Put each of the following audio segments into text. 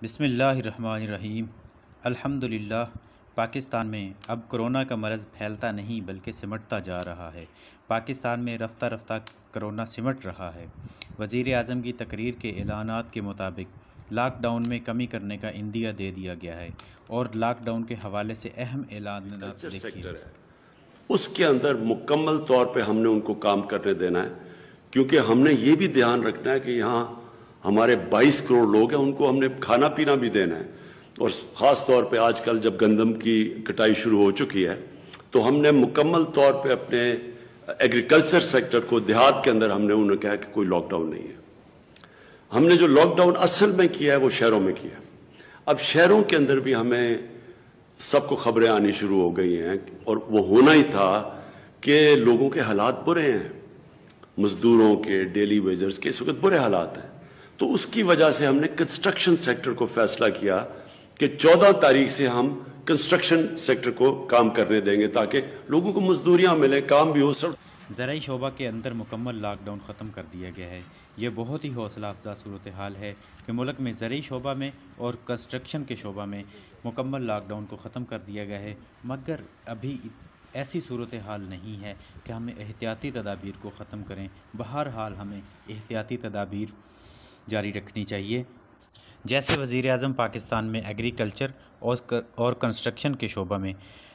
بسم اللہ الرحمن الرحیم۔ الحمدللہ پاکستان میں اب کرونا کا مرض پھیلتا نہیں بلکہ سمٹتا جا رہا ہے۔ پاکستان میں رفتہ رفتہ کرونا سمٹ رہا ہے۔ وزیر اعظم کی تقریر کے اعلانات کے مطابق لاک ڈاؤن میں کمی کرنے کا عندیہ دے دیا گیا ہے اور لاک ڈاؤن کے حوالے سے اہم اعلانات دیکھیے۔ اس کے اندر مکمل طور پہ ہم نے ان کو کام کرنے دینا ہے، کیونکہ ہم نے یہ بھی دھیان رکھنا ہے کہ یہاں ہمارے 22 کروڑ لوگ ہیں، ان کو ہم نے کھانا پینا بھی دینا ہے۔ اور خاص طور پہ آج کل جب گندم کی کٹائی شروع ہو چکی ہے تو ہم نے مکمل طور پہ اپنے ایگریکلچر سیکٹر کو دیہات کے اندر ہم نے انہوں نے کہا کہ کوئی لاک ڈاؤن نہیں ہے۔ ہم نے جو لاک ڈاؤن اصل میں کیا ہے وہ شہروں میں کیا ہے۔ اب شہروں کے اندر بھی ہمیں سب کو خبریں آنی شروع ہو گئی ہیں، اور وہ ہونا ہی تھا کہ لوگوں کے حالات برے ہیں، مزدوروں کے، ڈیلی ویجرز کے اس وقت برے حالات ہیں۔ تو اس کی وجہ سے ہم نے کنسٹرکشن سیکٹر کو فیصلہ کیا کہ 14 تاریخ سے ہم کنسٹرکشن سیکٹر کو کام کرنے دیں گے تاکہ لوگوں کو مزدوریاں ملیں، کام بھی ہو سب۔ زرعی شعبہ کے اندر مکمل لاک ڈاؤن ختم کر دیا گیا ہے۔ یہ بہت ہی حوصلہ افزا صورتحال ہے کہ ملک میں زرعی شعبہ میں اور کنسٹرکشن کے شعبہ میں مکمل لاک ڈاؤن کو ختم کر دیا گیا ہے، مگر ابھی ایسی صورتحال نہیں ہے کہ ہم احتیاطی تدابیر کو ختم کریں۔ بہرحال ہمیں احتیاطی تدابیر جاری رکھنی چاہیے۔ جیسے وزیر اعظم پاکستان میں ایگریکلچر اور کنسٹرکشن کے شعبہ میں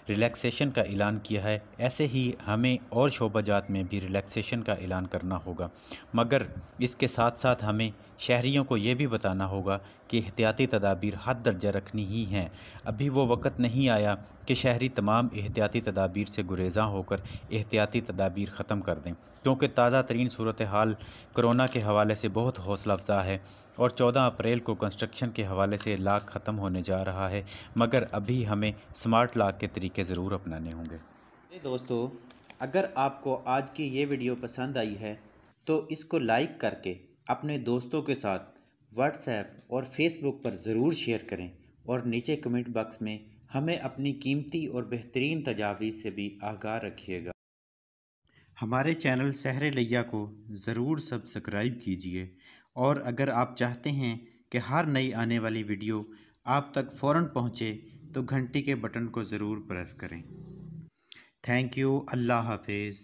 ریلیکسیشن کا اعلان کیا ہے، ایسے ہی ہمیں اور شعبہ جات میں بھی ریلیکسیشن کا اعلان کرنا ہوگا، مگر اس کے ساتھ ساتھ ہمیں شہریوں کو یہ بھی بتانا ہوگا کہ احتیاطی تدابیر حد درجہ رکھنی ہی ہیں۔ ابھی وہ وقت نہیں آیا کہ شہری تمام احتیاطی تدابیر سے گریزاں ہو کر احتیاطی تدابیر ختم کر دیں، کیونکہ تازہ ترین صورتحال کرونا کے حوالے سے بہت حوصلہ افزا ہے اور 14 اپریل کو کنسٹرکشن کے حوالے سے لاک ختم ہونے جا رہا ہے، مگر ابھی ہمیں سمارٹ لاک کے طریقے ضرور اپنانے ہوں گے۔ دوستو، اگر آپ کو آج کی یہ ویڈیو پسند آئی ہے تو اس کو لائک کر کے اپنے دوستوں کے ساتھ واٹس ایپ اور فیس بک پر ضرور شیئر کریں، اور نیچے کمنٹ باکس میں ہمیں اپنی قیمتی اور بہترین تجاویز سے بھی آگاہ رکھیے گا۔ ہمارے چینل سحر لیا کو ضرور سبسکرائب کیجئے، اور اگر آپ چاہتے ہیں کہ ہر نئی آنے والی ویڈیو آپ تک فوراً پہنچے تو گھنٹی کے بٹن کو ضرور پریس کریں۔ Thank you. اللہ حافظ۔